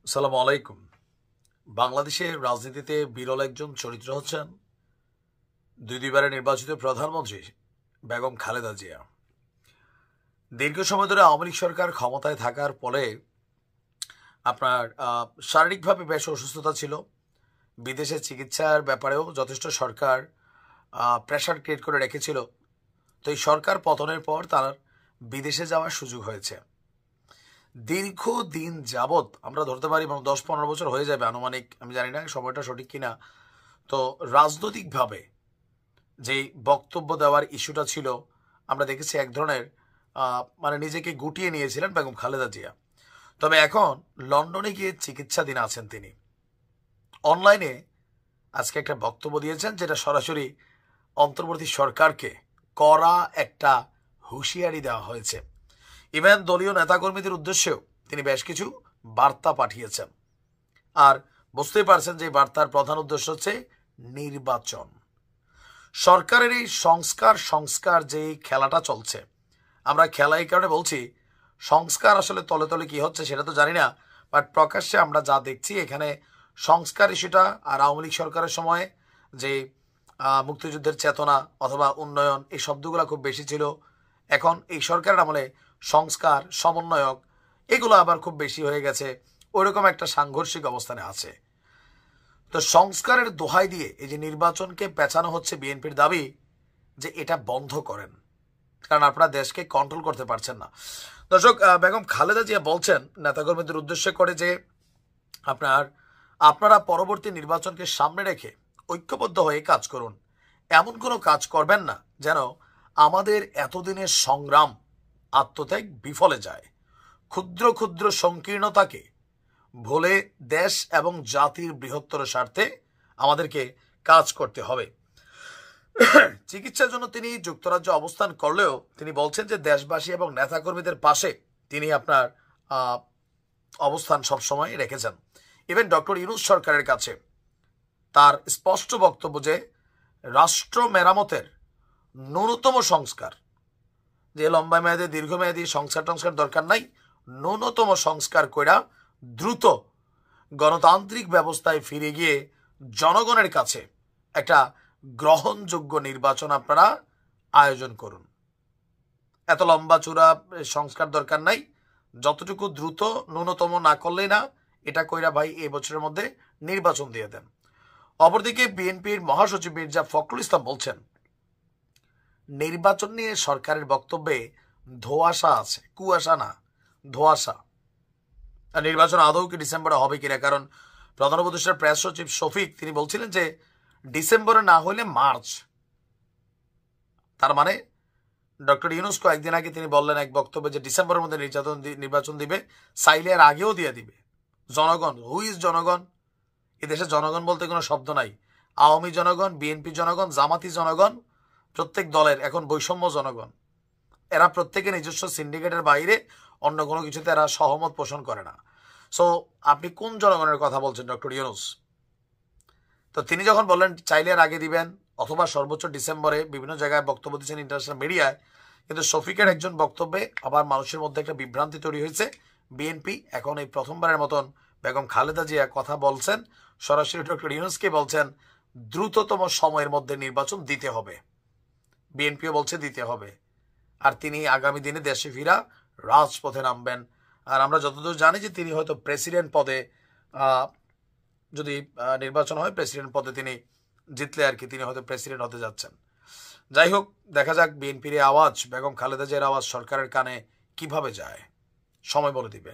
আসসালামু আলাইকুম। বাংলাদেশের রাজনীতিতে বিরল একজন চরিত্র হচ্ছেন দুইবারের নির্বাচিত প্রধানমন্ত্রী বেগম খালেদা জিয়া। দীর্ঘ সময় ধরে আওয়ামী লীগ সরকার ক্ষমতায় থাকার ফলে আপনার শারীরিকভাবে বেশ অসুস্থতা ছিল। বিদেশে চিকিৎসার ব্যাপারেও যথেষ্ট সরকার প্রেশার ক্রিয়েট করে রেখেছিল। তো এই সরকার পতনের পর তার বিদেশে যাওয়ার সুযোগ হয়েছে। দীর্ঘদিন যাবৎ আমরা ধরতে পারি এবং 10-15 বছর হয়ে যাবে আনুমানিক, আমি জানি না সময়টা সঠিক কিনা। তো রাজনৈতিকভাবে যেই বক্তব্য দেওয়ার ইস্যুটা ছিল, আমরা দেখেছি এক ধরনের মানে নিজেকে গুটিয়ে নিয়েছিলেন বেগম খালেদা জিয়া। তবে এখন লন্ডনে গিয়ে চিকিৎসাধীন আছেন তিনি। অনলাইনে আজকে একটা বক্তব্য দিয়েছেন, যেটা সরাসরি অন্তর্বর্তী সরকারকে কড়া একটা হুঁশিয়ারি দেওয়া হয়েছে। ইভেন দলীয় নেতাকর্মীদের উদ্দেশ্যেও তিনি বেশ কিছু বার্তা পাঠিয়েছেন। আর বুঝতেই পারছেন যে বার্তার প্রধান উদ্দেশ্য হচ্ছে নির্বাচন। সরকারের এই সংস্কার যে খেলাটা চলছে, আমরা খেলা এই কারণে বলছি, সংস্কার আসলে তলে তলে কি হচ্ছে সেটা তো জানি না, বাট প্রকাশ্যে আমরা যা দেখছি এখানে সংস্কার ইস্যুটা আর আওয়ামী লীগ সরকারের সময় যে মুক্তিযুদ্ধের চেতনা অথবা উন্নয়ন, এই শব্দগুলো খুব বেশি ছিল। এখন এই সরকারের আমলে সংস্কার, সমন্বয়ক, এগুলো আবার খুব বেশি হয়ে গেছে। ওইরকম একটা সাংঘর্ষিক অবস্থানে আছে। তো সংস্কারের দোহাই দিয়ে এই যে নির্বাচনকে পেছানো হচ্ছে, বিএনপির দাবি যে এটা বন্ধ করেন, কারণ আপনারা দেশকে কন্ট্রোল করতে পারছেন না। দর্শক, বেগম খালেদা জিয়া বলছেন নেতাকর্মীদের উদ্দেশ্য করে যে আপনারা পরবর্তী নির্বাচনকে সামনে রেখে ঐক্যবদ্ধ হয়ে কাজ করুন। এমন কোনো কাজ করবেন না যেন আমাদের এতদিনের সংগ্রাম, আত্মত্যাগ বিফলে যায়। ক্ষুদ্র ক্ষুদ্র সংকীর্ণতাকে ভুলে দেশ এবং জাতির বৃহত্তর স্বার্থে আমাদেরকে কাজ করতে হবে। চিকিৎসার জন্য তিনি যুক্তরাজ্যে অবস্থান করলেও তিনি বলছেন যে দেশবাসী এবং নেতাকর্মীদের পাশে তিনি আপনার অবস্থান সবসময় রেখেছেন। ইভেন ডক্টর ইউনূস সরকারের কাছে তার স্পষ্ট বক্তব্য যে রাষ্ট্র মেরামতের ন্যূনতম সংস্কার, যে লম্বা মেয়াদে দীর্ঘমেয়াদী সংস্কার দরকার নাই, ন্যূনতম সংস্কার কইরা দ্রুত গণতান্ত্রিক ব্যবস্থায় ফিরে গিয়ে জনগণের কাছে একটা গ্রহণযোগ্য নির্বাচন আপনারা আয়োজন করুন। এত লম্বা চূড়া সংস্কার দরকার নাই, যতটুকু দ্রুত, ন্যূনতম না করলেই না, এটা কইরা ভাই এই বছরের মধ্যে নির্বাচন দিয়ে দেন। অপরদিকে বিএনপির মহাসচিব মির্জা ফখরুল ইসলাম বলছেন নির্বাচন নিয়ে সরকারের বক্তব্যে ধোঁয়াশা আছে, কুয়াশা না, ধোঁয়াশা। আর নির্বাচন আদৌ কি ডিসেম্বরে হবে কিনা, কারণ প্রধান উপদেষ্টার প্রেস সচিব শফিক তিনি বলছিলেন যে ডিসেম্বরে না হইলে মার্চ। তার মানে ডক্টর ইউনূস কয়েকদিন আগে তিনি বললেন এক বক্তব্যে যে ডিসেম্বরের মধ্যে নির্বাচন দিবে, চাইলে এর আগেও দিয়ে দিবে। জনগণ, হু ইজ জনগণ? এদেশে জনগণ বলতে কোনো শব্দ নাই। আওয়ামী জনগণ, বিএনপি জনগণ, জামাতি জনগণ, প্রত্যেক দলের এখন বৈষম্য জনগণ। এরা প্রত্যেকে নিজস্ব সিন্ডিকেটের বাইরে অন্য কোনো কিছুতে এরা সহমত পোষণ করে না। সো আপনি কোন জনগণের কথা বলছেন ডক্টর ইউনূস? তো তিনি যখন বললেন চাইলে এর আগে দিবেন অথবা সর্বোচ্চ ডিসেম্বরে, বিভিন্ন জায়গায় বক্তব্য দিচ্ছেন ইন্টারন্যাশনাল মিডিয়ায়, কিন্তু শফিকের একজন বক্তব্যে আবার মানুষের মধ্যে একটা বিভ্রান্তি তৈরি হয়েছে। বিএনপি এখন এই প্রথমবারের মতন বেগম খালেদা জিয়া কথা বলছেন, সরাসরি ডক্টর ইউনূসকে বলছেন দ্রুততম সময়ের মধ্যে নির্বাচন দিতে হবে। বিএনপিও বলছে দিতে হবে। আর তিনি আগামী দিনে দেশে ফিরা রাজপথে নামবেন। আর আমরা যতদূর জানি যে তিনি হয়তো প্রেসিডেন্ট পদে, যদি নির্বাচন হয় প্রেসিডেন্ট পদে তিনি জিতলে আর কি, তিনি হয়তো প্রেসিডেন্ট হতে যাচ্ছেন। যাই হোক, দেখা যাক বিএনপির আওয়াজ, বেগম খালেদা জিয়ার আওয়াজ সরকারের কানে কিভাবে যায়, সময় বলে দিবে।